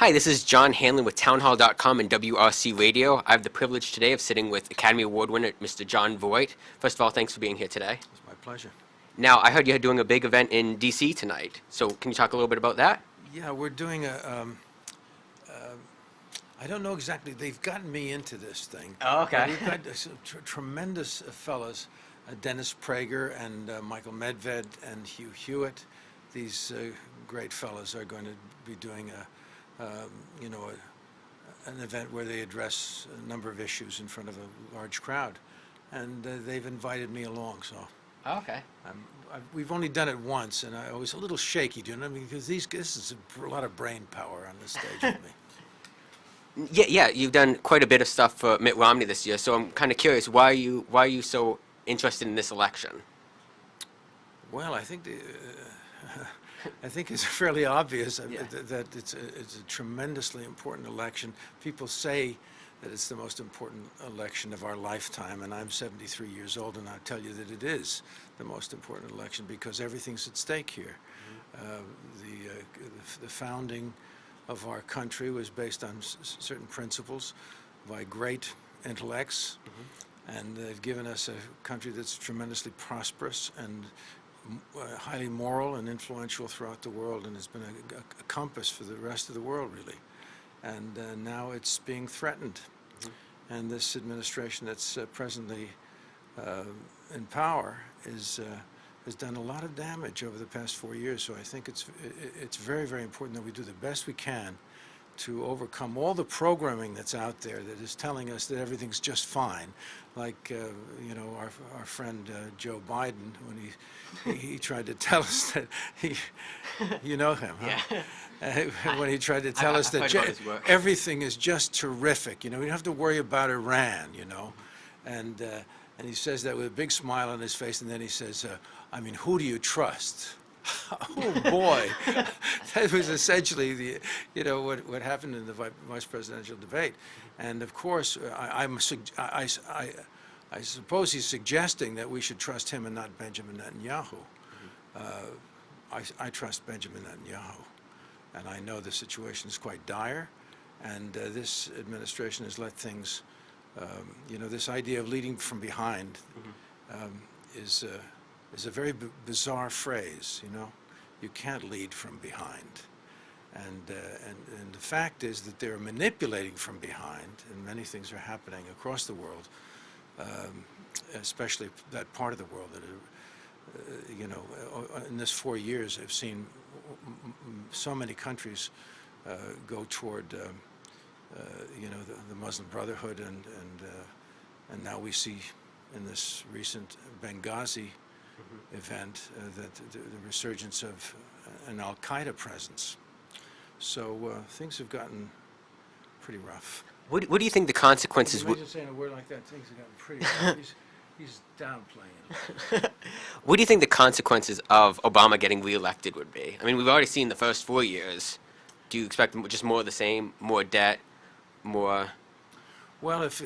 Hi, this is John Hanlon with townhall.com and WRC Radio. I have the privilege today of sitting with Academy Award winner Mr. Jon Voight. First of all, thanks for being here today. It's my pleasure. Now, I heard you're doing a big event in D.C. tonight, so can you talk a little bit about that? Yeah, we're doing I don't know exactly. They've gotten me into this thing. Oh, okay. But we've got some tremendous fellows, Dennis Prager and Michael Medved and Hugh Hewitt. These great fellows are going to be doing an event where they address a number of issues in front of a large crowd, and they've invited me along. So Oh, okay. we've only done it once, and I was a little shaky doing it because this is a lot of brain power on this stage with me. Yeah, you've done quite a bit of stuff for Mitt Romney this year, so I'm kind of curious, why are you so interested in this election? Well, I think I think it's fairly obvious Yeah. that it's a tremendously important election. People say that it's the most important election of our lifetime, and I'm 73 years old, and I tell you that it is the most important election because everything's at stake here. The founding of our country was based on certain principles by great intellects, and they've given us a country that's tremendously prosperous and highly moral and influential throughout the world, and has been a compass for the rest of the world, really. And now it's being threatened. And this administration that's presently in power has done a lot of damage over the past 4 years. So I think it's very, very important that we do the best we can to overcome all the programming that's out there that is telling us that everything's just fine. Like, our friend Joe Biden, when he tried to tell us that you know him, huh? Yeah. When he tried to tell us I've that heard about his work. everything is just terrific. We don't have to worry about Iran, and he says that with a big smile on his face, and then he says, I mean, who do you trust? Oh boy, that was essentially what happened in the vice presidential debate, and of course I suppose he's suggesting that we should trust him and not Benjamin Netanyahu. I trust Benjamin Netanyahu, and I know the situation is quite dire, and this administration has let things, this idea of leading from behind is a very bizarre phrase. You can't lead from behind, and the fact is that they're manipulating from behind, and many things are happening across the world, especially that part of the world that in this 4 years I've seen so many countries go toward the Muslim Brotherhood, and now we see in this recent Benghazi event that the resurgence of an Al-Qaeda presence. So things have gotten pretty rough. What do you think the consequences Can you imagine saying a word like that? Things have gotten pretty rough. He's downplaying. What do you think the consequences of Obama getting reelected would be? I mean, we've already seen the first 4 years. Do you expect just more of the same, more debt, more? Well, if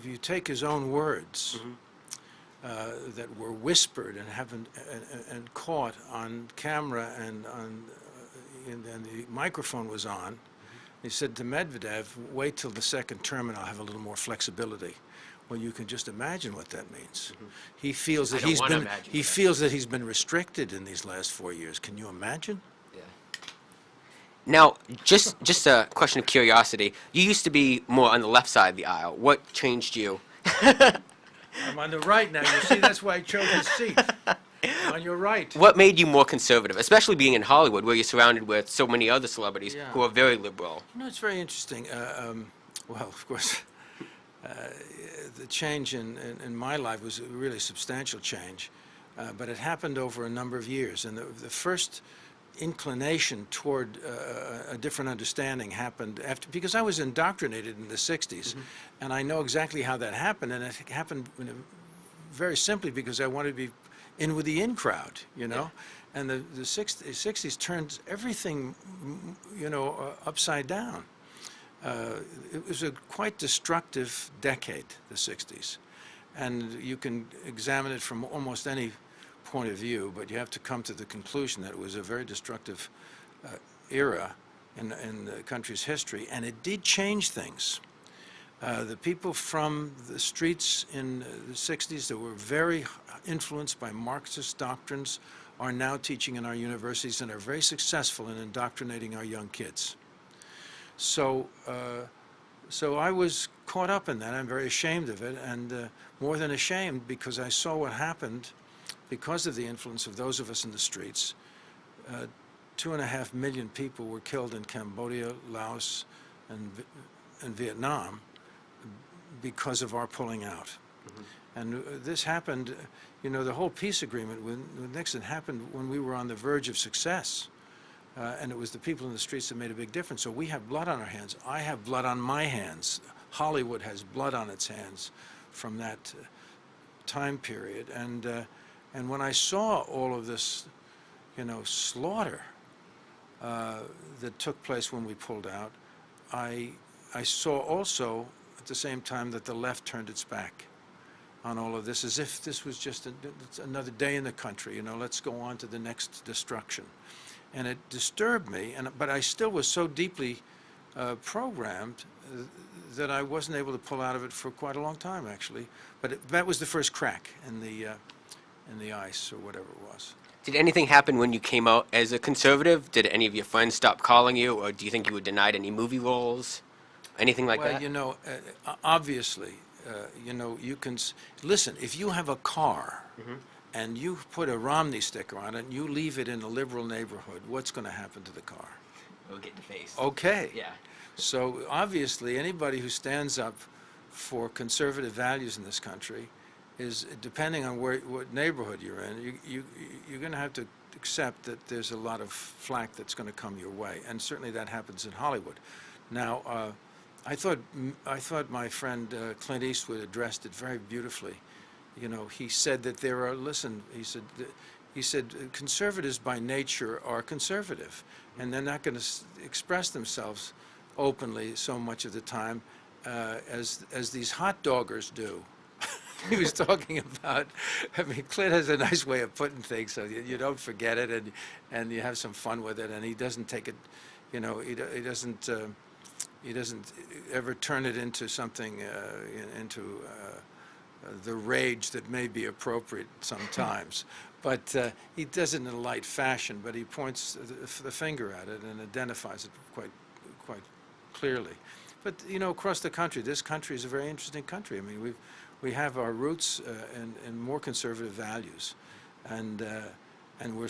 you take his own words that were whispered and caught on camera and the microphone was on, he said to Medvedev, "Wait till the second term, and I'll have a little more flexibility." Well, you can just imagine what that means. He feels that feels that he's been restricted in these last 4 years. Can you imagine? Yeah. Now, just a question of curiosity. You used to be more on the left side of the aisle. What changed you? I'm on the right now. You see, that's why I chose this seat. I'm on your right. What made you more conservative, especially being in Hollywood, where you're surrounded with so many other celebrities who are very liberal? It's very interesting. Well, of course, the change in my life was a really substantial change, but it happened over a number of years. And the first inclination toward a different understanding happened because I was indoctrinated in the 60s, and I know exactly how that happened, and it happened very simply because I wanted to be in with the in crowd, and the 60s turned everything, upside down. It was a quite destructive decade, the 60s, and you can examine it from almost any point of view, but you have to come to the conclusion that it was a very destructive era in the country's history, and it did change things. The people from the streets in the 60s that were very influenced by Marxist doctrines are now teaching in our universities and are very successful in indoctrinating our young kids. So, so I was caught up in that. I'm very ashamed of it, and more than ashamed, because I saw what happened because of the influence of those of us in the streets. 2.5 million people were killed in Cambodia, Laos, and Vietnam because of our pulling out. And this happened, you know, the whole peace agreement with Nixon happened when we were on the verge of success. And it was the people in the streets that made a big difference. So we have blood on our hands. I have blood on my hands. Hollywood has blood on its hands from that time period. And when I saw all of this, you know, slaughter that took place when we pulled out, I saw also at the same time that the left turned its back on all of this, as if this was just another day in the country, you know, let's go on to the next destruction. And it disturbed me, but I still was so deeply programmed that I wasn't able to pull out of it for quite a long time, actually. But that was the first crack in the ice, or whatever it was. Did anything happen when you came out as a conservative? Did any of your friends stop calling you, or do you think you were denied any movie roles? Anything like that? Well, you know, obviously, you know, you can listen. If you have a car and you put a Romney sticker on it and you leave it in a liberal neighborhood, what's going to happen to the car? It'll get defaced. Okay. Yeah. So obviously, anybody who stands up for conservative values in this country is, depending on what neighborhood you're in, you're going to have to accept that there's a lot of flack that's going to come your way, and certainly that happens in Hollywood. Now, I thought my friend Clint Eastwood addressed it very beautifully. You know, he said that there are, listen, he said conservatives by nature are conservative, and they're not going to express themselves openly so much of the time as these hot doggers do. He was talking about, I mean, Clint has a nice way of putting things so you don't forget it, and you have some fun with it, and he doesn't take it, you know, he doesn't ever turn it into something, into the rage that may be appropriate sometimes. But he does it in a light fashion, but he points the finger at it and identifies it quite clearly. But, you know, across the country, this country is a very interesting country. I mean, we have our roots in more conservative values, and we're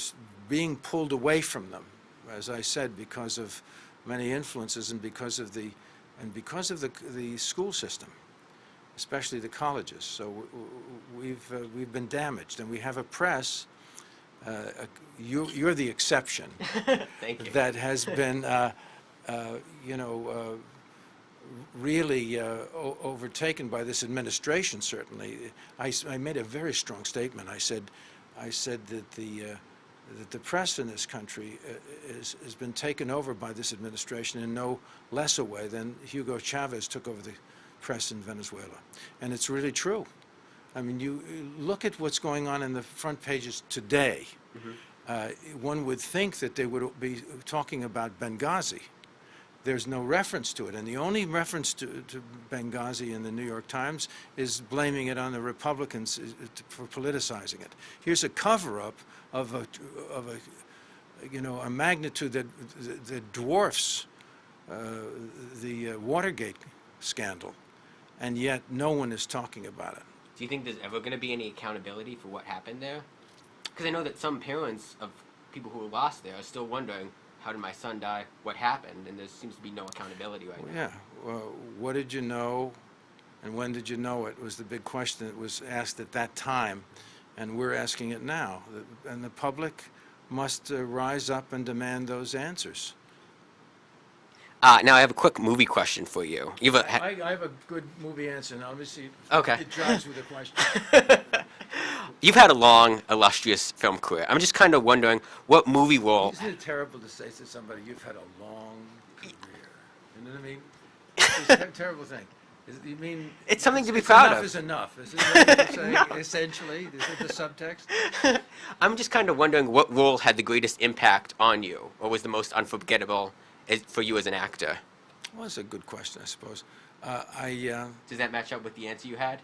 being pulled away from them, as I said, because of many influences and because of the school system, especially the colleges. So we've been damaged, and we have a press. You're the exception. Thank you. That has been, you know, really overtaken by this administration. Certainly, I made a very strong statement. I said that the press in this country has been taken over by this administration in no less a way than Hugo Chavez took over the press in Venezuela. And it's really true. I mean, you look at what's going on in the front pages today. One would think that they would be talking about Benghazi. There's no reference to it, and the only reference to Benghazi in the New York Times is blaming it on the Republicans for politicizing it. Here's a cover-up of a you know, a magnitude that dwarfs the Watergate scandal, and yet no one is talking about it. Do you think there's ever going to be any accountability for what happened there? Because I know that some parents of people who were lost there are still wondering, how did my son die? What happened? And there seems to be no accountability right now. Yeah. Well, what did you know, and when did you know it was the big question that was asked at that time, and we're asking it now. And the public must rise up and demand those answers. Now I have a quick movie question for you. I have a good movie answer. Now let me see. Okay. It jives with the question. You've had a long, illustrious film career. I'm just kind of wondering what movie role. Isn't it terrible to say to somebody, you've had a long career? You know what I mean? It's a terrible thing. You mean It's something to be proud enough of. is enough. Is what you're saying, No. essentially? Is it the subtext? I'm just kind of wondering what role had the greatest impact on you, or was the most unforgettable for you as an actor? Well, that's a good question, I suppose. Does that match up with the answer you had?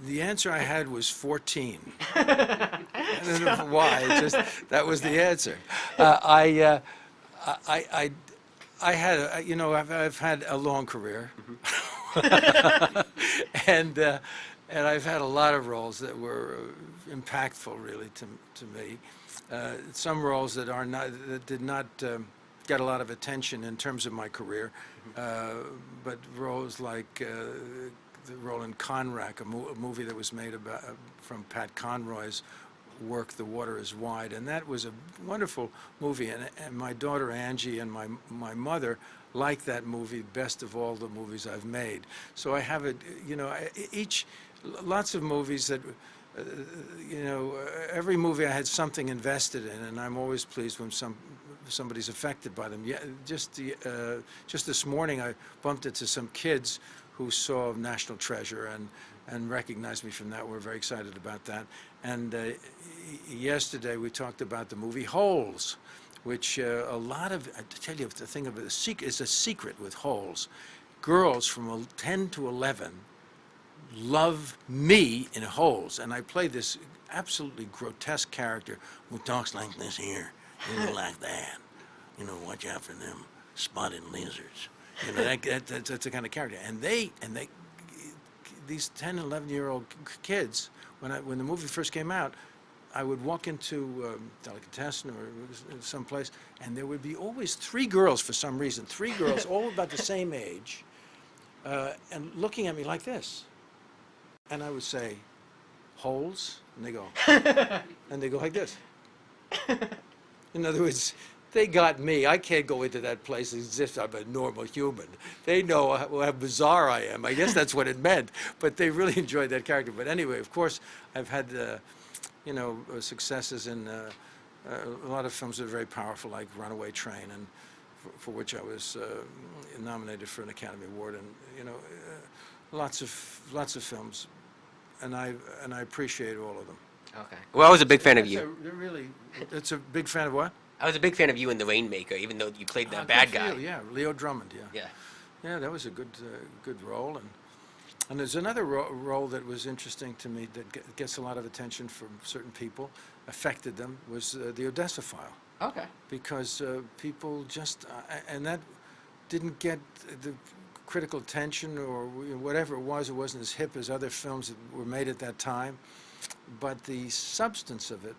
The answer I had was 14. I don't know why. That was the answer. I had, I've had a long career, and I've had a lot of roles that were impactful, really, to me. Some roles that did not get a lot of attention in terms of my career, but roles like the role in Conrack, a movie that was made from Pat Conroy's work, The Water is Wide, and that was a wonderful movie, and my daughter Angie and my mother liked that movie best of all the movies I've made. So I have lots of movies that, every movie I had something invested in, and I'm always pleased when somebody's affected by them. Yeah, just this morning I bumped into some kids who saw National Treasure and recognized me from that. We're very excited about that. And yesterday we talked about the movie Holes, which a lot of, I tell you, the thing of it is a secret with Holes. Girls from 10 to 11 love me in Holes, and I play this absolutely grotesque character who talks like this here, like that. Watch out for them spotted lizards. That's the kind of character. And these 10 and 11-year-old kids, when the movie first came out, I would walk into Delicatessen or someplace, and there would be always 3 girls for some reason, 3 girls, all about the same age, and looking at me like this. And I would say, Holes? And they go like this. In other words, they got me. I can't go into that place as if I'm a normal human. They know how bizarre I am. I guess that's what it meant. But they really enjoyed that character. But anyway, of course, I've had, successes in a lot of films that are very powerful, like Runaway Train, and for which I was nominated for an Academy Award, and lots of films, and I appreciate all of them. Okay. Well, I was a big fan of you. It's a big fan of what? I was a big fan of you in The Rainmaker, even though you played the bad guy. Yeah, Leo Drummond. Yeah. Yeah, that was a good role, and there's another role that was interesting to me that gets a lot of attention from certain people, affected them, was the Odessa File. Okay. Because people just and that didn't get the critical attention or whatever it wasn't as hip as other films that were made at that time, but the substance of it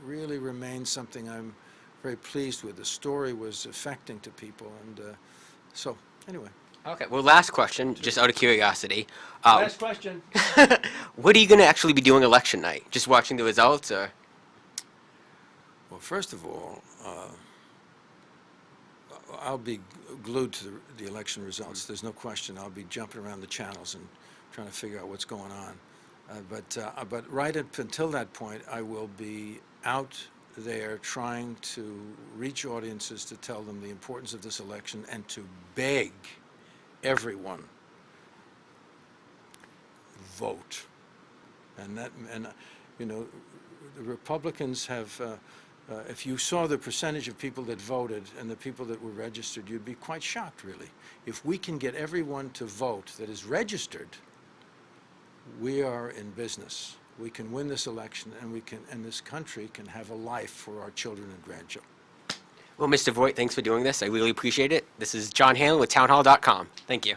really remains something I'm very pleased with. The story was affecting to people, and so anyway. Okay. Well, last question, just out of curiosity. Last question. What are you going to actually be doing election night? Just watching the results, or? Well, first of all, I'll be glued to the election results. There's no question. I'll be jumping around the channels and trying to figure out what's going on. But right up until that point, I will be out there trying to reach audiences to tell them the importance of this election and to beg everyone, vote. And the Republicans have, if you saw the percentage of people that voted and the people that were registered, you'd be quite shocked, really. If we can get everyone to vote that is registered, we are in business. We can win this election, and this country can have a life for our children and grandchildren. Well, Mr. Voight, thanks for doing this. I really appreciate it. This is John Hanlon with townhall.com. Thank you.